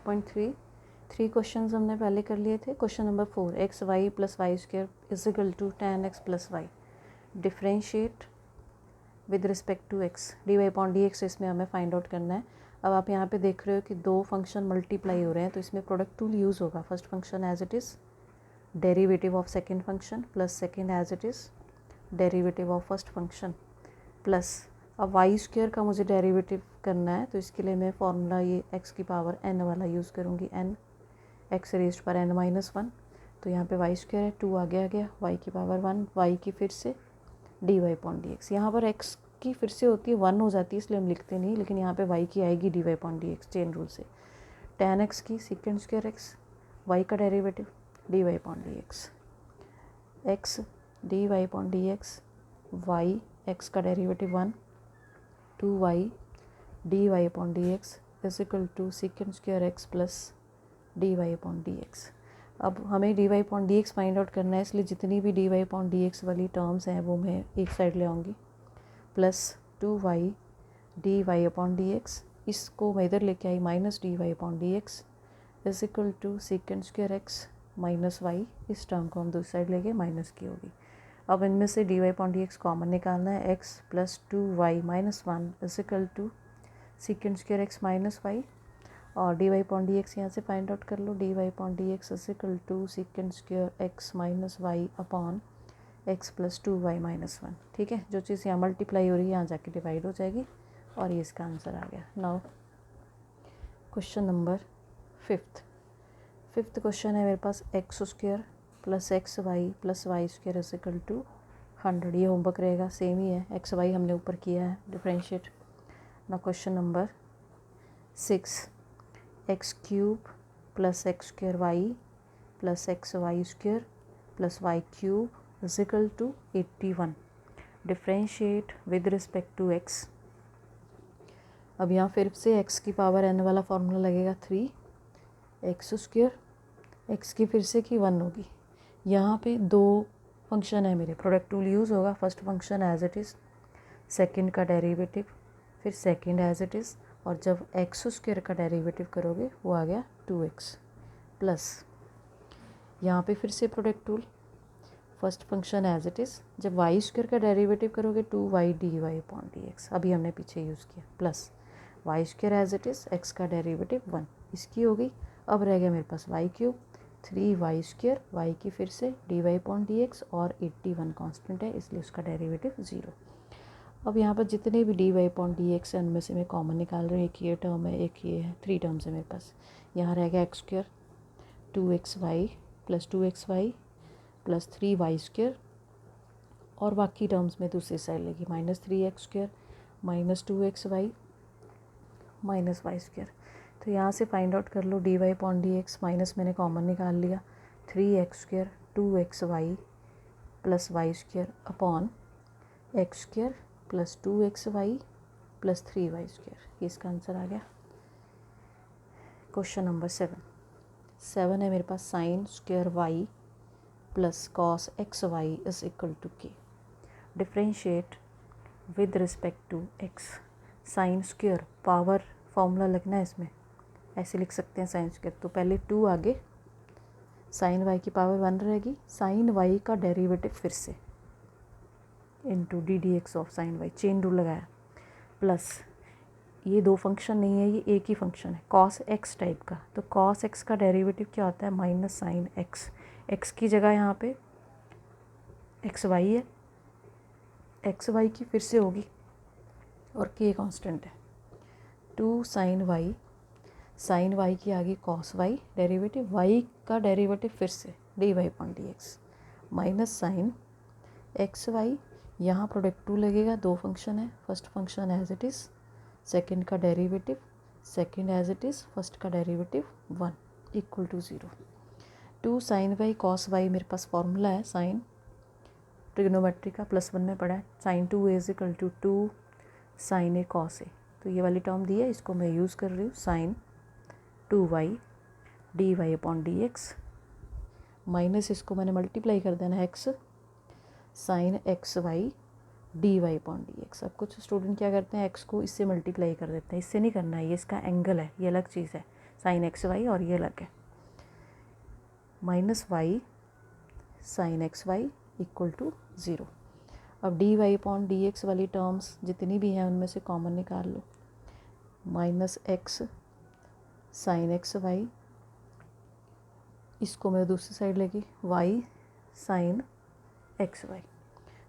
8.3 3 question हमने पहले कर लिए थे। Question number 4, X Y plus Y square is equal to tan x plus Y, differentiate with respect to x, D Y upon D X इसमें हमें find out करना है। अब आप यहाँ पे देख रहे हो कि दो फंक्शन मल्टीप्लाई हो रहे हैं, तो इसमें प्रोडक्ट टूल यूज़ होगा। First function as it is derivative of second function plus second as it is derivative of first function plus, अब वाई स्क्वायर का मुझे डेरिवेटिव करना है, तो इसके लिए मैं फॉर्मूला ये एक्स की पावर n वाला यूज़ करूँगी, n एक्स रेज्ड पर n-1। तो यहाँ पे वाई स्क्वायर है, 2 आगे आ गया, y की पावर 1, y की फिर से D Y upon D x. यहाँ पर x की फिर से होती है 1 हो जाती है, इसलिए हम लिखते नहीं, लेकिन यहाँ पे y की आएगी d Y upon D x chain rule से। tan x की सेकेंड स्क्वायर x, y का derivative d Y upon D x, x D Y upon D x, y x का derivative 1, 2y D Y upon D x is equal to second square x plus d Y upon D x. अब हमें d Y upon D x find out करना है, इसलिए जितनी भी D Y upon D x वाली terms हैं वो मैं एक साइड ले आऊँगी, plus 2y D Y upon D x, इसको मैं इधर लेके आई minus d Y upon D x is equal to second square x minus y, इस टर्म को हम दूसरी साइड लेके माइनस की होगी। अब इनमें से D Y upon D x common निकालना है, x plus 2y minus 1 is equal to second square x minus y, और d Y upon D x यहाँ से फाइंड आउट कर लो, d Y upon D x is equal to second square x minus y upon x plus 2y minus 1। ठीक है, जो चीज़ यहाँ multiply हो रही है यहाँ जाके डिवाइड हो जाएगी, और ये इसका आंसर आ गया। Now question number 5th question है मेरे पास, x square plus x Y plus Y square is equal to 100। ये होमवर्क रहेगा, सेम ही है, एक्स वाई हमने ऊपर किया है डिफ्रेंशिएट। ना question number 6, X cube plus x square Y plus x Y square plus Y cube is equal to 81, differentiate with respect to X. अब यहाँ फिर से एक्स की पावर n वाला फार्मूला लगेगा, 3 एक्स स्क्वायर, एक्स की फिर से की 1 होगी। यहाँ पे दो फंक्शन है मेरे, प्रोडक्ट टूल यूज़ होगा। First function as it is, second का डेरिवेटिव, फिर सेकंड एज इट इज़, और जब एक्स स्क्वायर का डेरिवेटिव करोगे वो आ गया 2x प्लस, यहाँ पे फिर से product rule, first function as it is, जब वाई स्क्वायर का डेरिवेटिव करोगे 2y D Y upon D x, अभी हमने पीछे यूज़ किया, plus Y square as it is, x का डेरिवेटिव 1, इसकी हो गई। अब रह गया मेरे पास y cube, 3y square, y की फिर से D Y upon D x, और 81 कांस्टेंट है इसलिए उसका डेरिवेटिव 0। अब यहाँ पर जितने भी D Y upon D X हैं उनमें से मैं कॉमन निकाल रही हूँ, एक ये टर्म है, एक ये है, 3 टर्म्स है मेरे पास। यहाँ रह गया x square 2xy plus 2xy plus 3y square, और बाकी टर्म्स में दूसरी साइड लगी, minus 3x square minus 2xy minus y square. तो यहाँ से फाइंड आउट कर लो d Y upon D x, minus मैंने कॉमन निकाल लिया, 3x square 2xy plus Y square upon x square plus 2xy plus 3y square, ये इसका आंसर आ गया। क्वेश्चन नंबर 7 है मेरे पास, sine square Y plus cos x y is equal to k, differentiate with respect to x. Sine square power formula लगना है इसमें, ऐसे लिख सकते हैं साइन स्क्वायर, तो पहले 2 आगे, साइन वाई की पावर 1 रहेगी, साइन वाई का डेरिवेटिव फिर से into D D X of sine Y, chain rule लगाया, प्लस ये दो फंक्शन नहीं है, ये एक ही फंक्शन है, कॉस एक्स टाइप का, तो कॉस एक्स का डेरिवेटिव क्या होता है, माइनस साइन एक्स, एक्स की जगह यहाँ पे एक्स वाई है, एक्स वाई की फिर से होगी, और के कांस्टेंट है, 2 साइन वाई की आगे कॉस वाई डेरिवेटिव, वाई का डेरिवेटिव फिर से D Y upon D x, minus sine x y, यहाँ प्रोडक्ट 2 लगेगा, दो फंक्शन है, first function as it is, second का derivative, second as it is, first का derivative 1 equal to 0। 2 sine y cos y मेरे पास फॉर्मूला है, sine trigonometry का +1 में पड़ा है, sine 2a is equal to 2 sign A cos A, तो ये वाली टर्म दी है, इसको मैं यूज़ कर रही हूँ, sine 2y D Y upon D x, minus इसको मैंने मल्टीप्लाई कर देना है X, sine x Y D Y upon D x. अब कुछ स्टूडेंट क्या करते हैं, एक्स को इससे मल्टीप्लाई कर देते हैं, इससे नहीं करना है, ये इसका एंगल है, ये अलग चीज़ है, साइन एक्स वाई और ये अलग है, minus y sine x y equal to 0। अब d Y upon D x वाली टर्म्स जितनी भी हैं उनमें से कॉमन निकाल लो, minus x sine x y, इसको मैं दूसरी साइड लेगी वाई साइन एक्स वाई,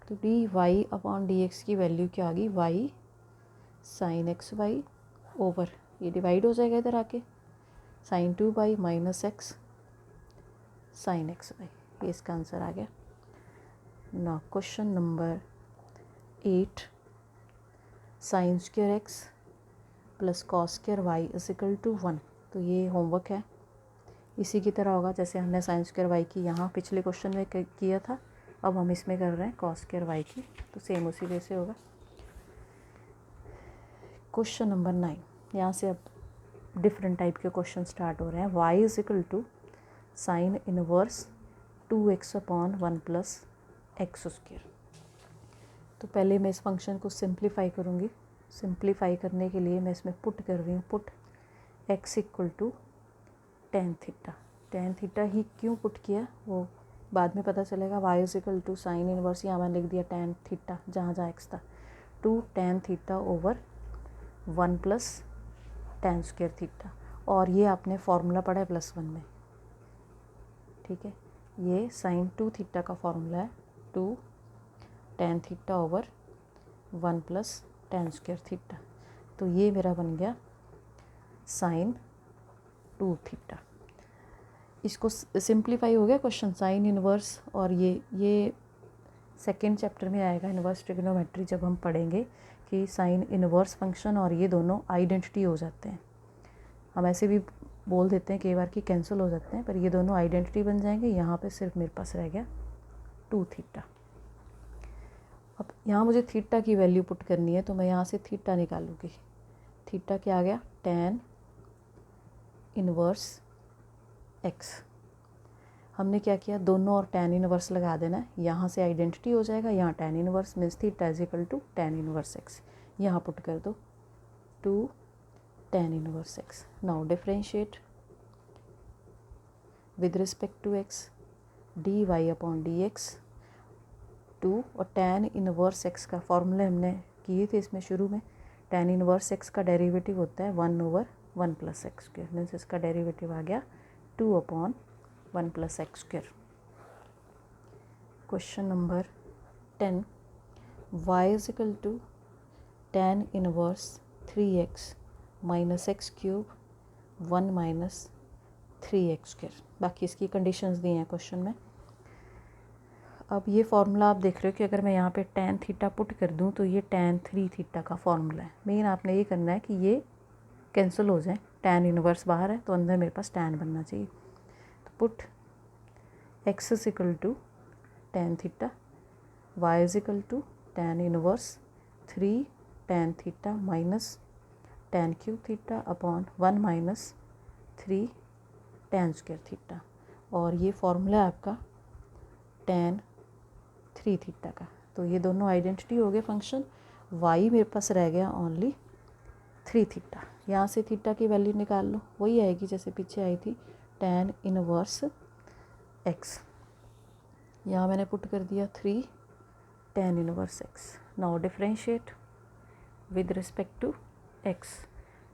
तो d Y upon D x की वैल्यू क्या आ गई, y sine x y over, ये डिवाइड हो जाएगा इधर आके, sine 2 by minus x sine x Y, ये इसका आंसर आ गया। ना question number 8, sine square x plus cos square Y is equal to 1, तो ये होमवर्क है, इसी की तरह होगा जैसे हमने साइन स्क्वायर वाई की यहाँ पिछले क्वेश्चन में किया था, अब हम इसमें कर रहे हैं कॉस स्क्वायर वाई की, तो सेम उसी वे से होगा। क्वेश्चन नंबर 9, यहाँ से अब डिफरेंट टाइप के क्वेश्चन स्टार्ट हो रहे हैं। Y is equal to sine inverse 2x upon 1 plus x square, तो पहले मैं इस फंक्शन को सिंप्लीफाई करूँगी। सिंप्लीफाई करने के लिए मैं इसमें पुट कर रही हूँ, put x equal to tan theta. Tan theta ही क्यों पुट किया वो बाद में पता चलेगा। y is equal to sine inverse, यहाँ मैंने लिख दिया टेन थीटा जहाँ जहाँ x था, two tan theta over 1 plus tan square theta, और ये आपने फार्मूला पढ़ा है +1 में, ठीक है। ये साइन 2 थीटा का फार्मूला है, 2 ten theta over 1 plus tan square theta, तो ये मेरा बन गया साइन 2 थीटा। इसको सिंप्लीफाई हो गया क्वेश्चन, साइन इनवर्स, और ये सेकेंड चैप्टर में आएगा इनवर्स ट्रिग्नोमेट्री, जब हम पढ़ेंगे कि साइन इनवर्स फंक्शन और ये दोनों आइडेंटिटी हो जाते हैं। हम ऐसे भी बोल देते हैं कई बार कि कैंसिल हो जाते हैं, पर ये दोनों आइडेंटिटी बन जाएंगे। यहाँ पे सिर्फ मेरे पास रह गया 2 थीटा। अब यहाँ मुझे थीटा की वैल्यू पुट करनी है, तो मैं यहाँ से थीटा निकालूँगी। थीटा क्या आ गया, टेन इनवर्स एक्स। हमने क्या किया, दोनों और टेन इनवर्स लगा देना है, यहाँ से आइडेंटिटी हो जाएगा, यहाँ tan inverse means theta is equal to tan inverse X, यहाँ पुट कर दो 2 tan inverse x. Now differentiate with respect to x, D Y upon D X, 2 और टेन इनवर्स एक्स का फॉर्मूला हमने किए थे इसमें शुरू में। टेन इनवर्स एक्स का डेरिवेटिव होता है 1 over 1 plus x square, means इसका डेरिवेटिव आ गया 2 upon 1 plus x square. Question number 10, y is equal to tan inverse 3x minus X cube 1 minus 3x square. बाकी इसकी कंडीशंस दी हैं क्वेश्चन में। अब ये फार्मूला आप देख रहे हो कि अगर मैं यहाँ पे टेन थीटा पुट कर दूँ तो ये टेन 3 थीटा का फार्मूला है। मेन आपने ये करना है कि ये कैंसिल हो जाए, टेन इनवर्स बाहर है तो अंदर मेरे पास टेन बनना चाहिए। तो put x is equal to tan theta, y is equal to tan inverse 3 tan theta minus tan cube theta upon 1 minus 3 tan square theta, और ये फार्मूला है आपका टेन 3 थीटा का। तो ये दोनों आइडेंटिटी हो गए फंक्शन। y मेरे पास रह गया ओनली 3 थीटा। यहाँ से थीटा की वैल्यू निकाल लो, वही आएगी जैसे पीछे आई थी, टेन इनवर्स x। यहाँ मैंने पुट कर दिया 3 tan inverse x। Now differentiate with respect to x,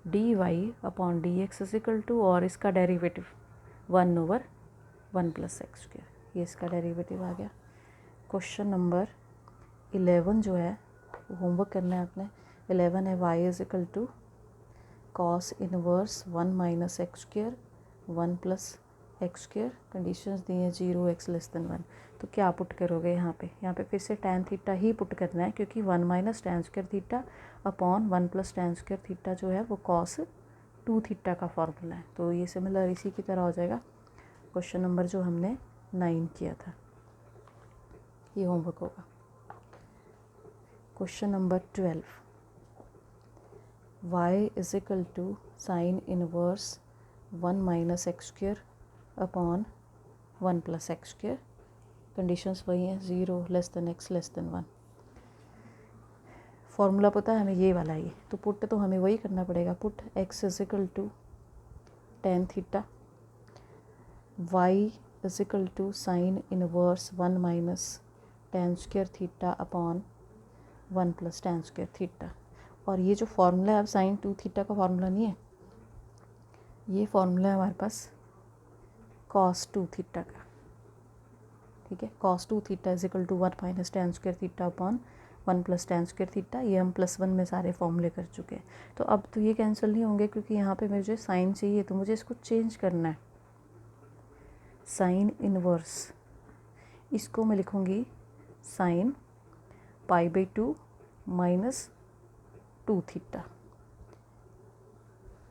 D Y upon D x is equal to, और इसका derivative 1 over 1 plus x square, ये इसका डेरिवेटिव आ गया। क्वेश्चन नंबर 11 जो है वो होमवर्क करना है आपने। 11 है y is equal to cos inverse 1 minus x square 1 plus x square. Conditions दी हैं 0 x लेस देन 1, तो क्या पुट करोगे यहाँ पे फिर से टेन थीटा ही पुट करना है, क्योंकि 1 minus ten square theta upon 1 plus tan square theta जो है वो कॉस 2 थीटा का फॉर्मूला है। तो ये सिमिलर इसी की तरह हो जाएगा क्वेश्चन नंबर जो हमने 9 किया था, ये होमवर्क होगा। Question number 12, y is equal to sine inverse 1 minus x square upon 1 plus x square. Conditions वही हैं 0 less than x less than 1। Formula पता है हमें ये वाला, ये तो पुट तो हमें वही करना पड़ेगा। Put x is equal to tan theta, y is equal to sine inverse 1 minus tan square theta upon 1 plus tan square theta. और ये जो फार्मूला है, अब साइन 2 थीटा का फार्मूला नहीं है, ये फार्मूला है हमारे पास cos 2 थीटा का, ठीक है। cos 2 theta is equal to 1 minus tan square theta upon 1 plus tan square theta. ये हम +1 में सारे फॉर्मूले कर चुके हैं। तो अब तो ये कैंसिल नहीं होंगे, क्योंकि यहाँ पे मुझे साइन चाहिए, तो मुझे इसको चेंज करना है। साइन इनवर्स, इसको मैं लिखूँगी साइन π/2 माइनस 2 थीटा,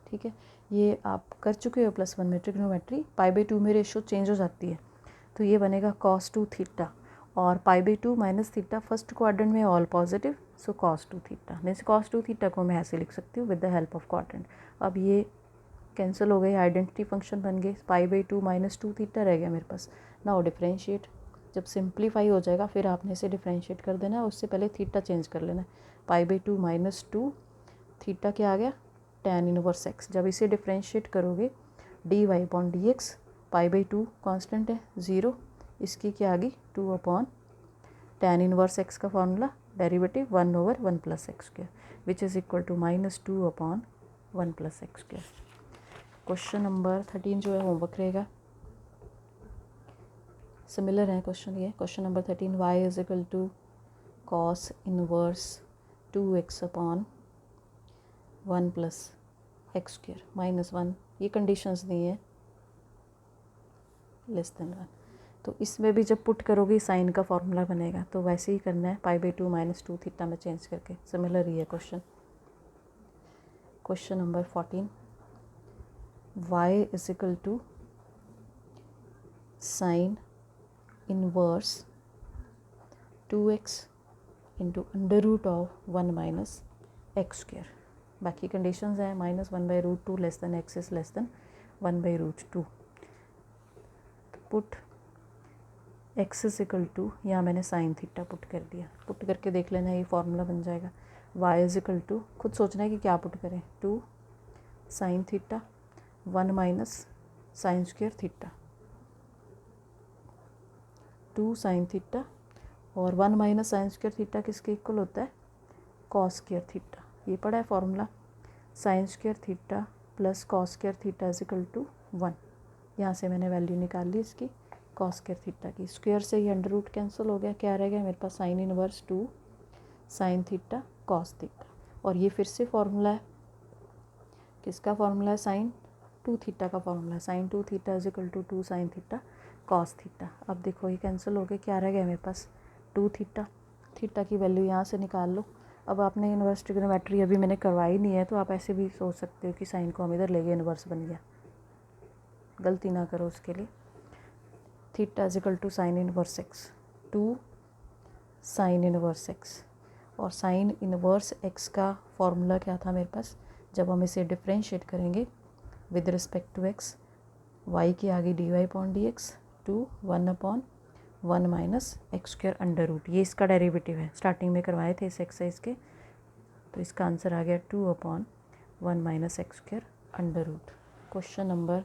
ठीक है। ये आप कर चुके हो +1 में ट्रिग्नोमेट्री। π/2 में रेशो चेंज हो जाती है, तो ये बनेगा cos 2 थीटा, और π/2 माइनस थीटा फर्स्ट क्वाड्रेंट में ऑल पॉजिटिव, सो cos 2 theta. Means cos 2 theta को मैं ऐसे लिख सकती हूँ with the help of quadrant. अब ये कैंसिल हो गए, आइडेंटिटी फंक्शन बन गए, π/2 माइनस 2 थीटा रह गया मेरे पास। नाउ डिफरेंशिएट, जब सिंप्लीफाई हो जाएगा फिर आपने इसे डिफरेंशिएट कर देना है, उससे पहले थीटा चेंज कर लेना है। π/2 माइनस 2 थीटा क्या आ गया, tan इनवर्स x। जब इसे डिफरेंशिएट करोगे dy/dx, π/2 कांस्टेंट है 0, इसकी क्या आ गई 2 अपॉन tan इनवर्स x का formula derivative 1/1 plus x square, which is equal to -2 upon 1 plus x square. Question number 13 जो है होमवर्क रहेगा, सिमिलर है क्वेश्चन ये। Question number 13, y is equal to cos inverse 2x upon 1 plus x square -1, ये conditions दी हैं <<1 तो इसमें भी जब पुट करोगे साइन का फॉर्मूला बनेगा, तो वैसे ही करना है π/2 माइनस 2 थीटा में चेंज करके। सिमिलर ही है question. Question number 14, y is equal to sine inverse 2x into √1 minus x square. बाकी कंडीशंस हैं -1/√2 less than x is less than 1/√2। Put x is equal to, यहाँ मैंने साइन थीटा पुट कर दिया, put करके देख लेना ये फार्मूला बन जाएगा। y इज इक्वल टू, खुद सोचना है कि क्या पुट करें, 2 sine theta 1 minus sine square theta, 2 sine theta, और 1 माइनस साइन स्क्वायर थीटा किसके इक्वल होता है, कॉस स्क्वायर थीटा। ये पड़ा है formula, sine square theta plus cos square theta is equal to 1। यहाँ से मैंने वैल्यू निकाल ली इसकी कॉस स्क्वायर थीटा की। स्क्वायर से ये अंडर रूट कैंसिल हो गया, क्या रह गया मेरे पास, sine inverse 2 sine theta cos theta. और ये फिर से फार्मूला है, किसका फार्मूला है, साइन 2 थीटा का फार्मूला है। Sine 2 theta is equal to 2 sine theta cos theta. अब देखो ये कैंसिल हो गया, क्या रह गया मेरे पास, 2 थीटा। थीटा की वैल्यू यहाँ से निकाल लो। अब आपने इनवर्स ट्रिग्नोमेट्री अभी मैंने करवाई नहीं है, तो आप ऐसे भी सोच सकते हो कि साइन को हम इधर ले गए, इनवर्स बन गया, गलती ना करो उसके लिए। Theta is equal to sine inverse x, 2 sine inverse x, और साइन इनवर्स एक्स का फॉर्मूला क्या था मेरे पास, जब हम इसे डिफरेंशिएट करेंगे with respect to x, y की आगे dy/dx 2 1/1 minus x square under root, ये इसका डेरिवेटिव है, स्टार्टिंग में करवाए थे इस एक्सरसाइज के। तो इसका आंसर आ गया 2/1 minus x square under root. Question number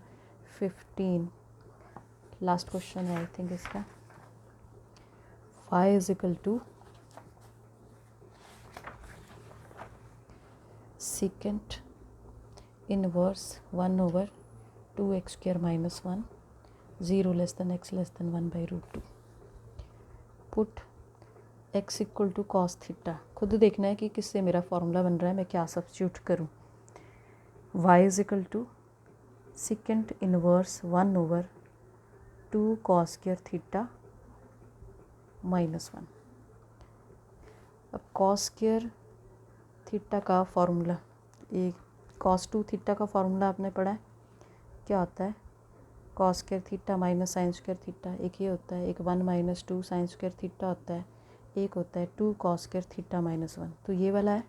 15, last question है आई थिंक इसका। y is equal to second inverse 1/2x square -1, 0 less than x less than 1/√2। Put x equal to cos theta, खुद देखना है कि किससे मेरा फॉर्मूला बन रहा है, मैं क्या सब्स्टिट्यूट करूँ। y is equal to second inverse 1/2 cos square theta -1। अब कॉस स्क्वायर थीटा का फॉर्मूला, एक कॉस 2 थीटा का फॉर्मूला आपने पढ़ा है, क्या होता है, cos square theta minus sine square theta. एक ये होता है, एक 1 माइनस 2 साइन स्क्वायर थीटा होता है, एक होता है 2 कॉस स्क्वायर थीटा -1। तो ये वाला है,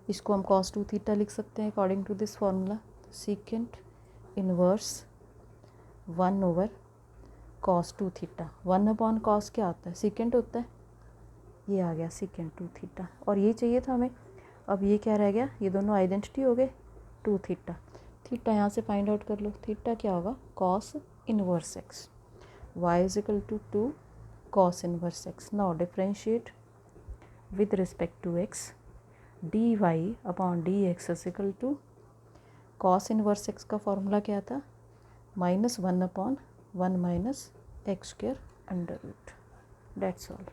इसको हम कॉस 2 थीटा लिख सकते हैं according to this formula. Sec inverse 1/कॉस 2 थीटा, 1 कॉस क्या होता है, सेकेंड होता है, ये आ गया सेकेंड 2 थीटा, और ये चाहिए था हमें। अब ये क्या रह गया, ये दोनों आइडेंटिटी हो गए 2 थीटा। थीटा यहाँ से फाइंड आउट कर लो, थीटा क्या होगा, cos inverse x, y is equal to 2 cos inverse x. Now differentiate with respect to x, D Y upon D x is equal to cos inverse x का formula क्या था, -1/1 - x² under root. That's all.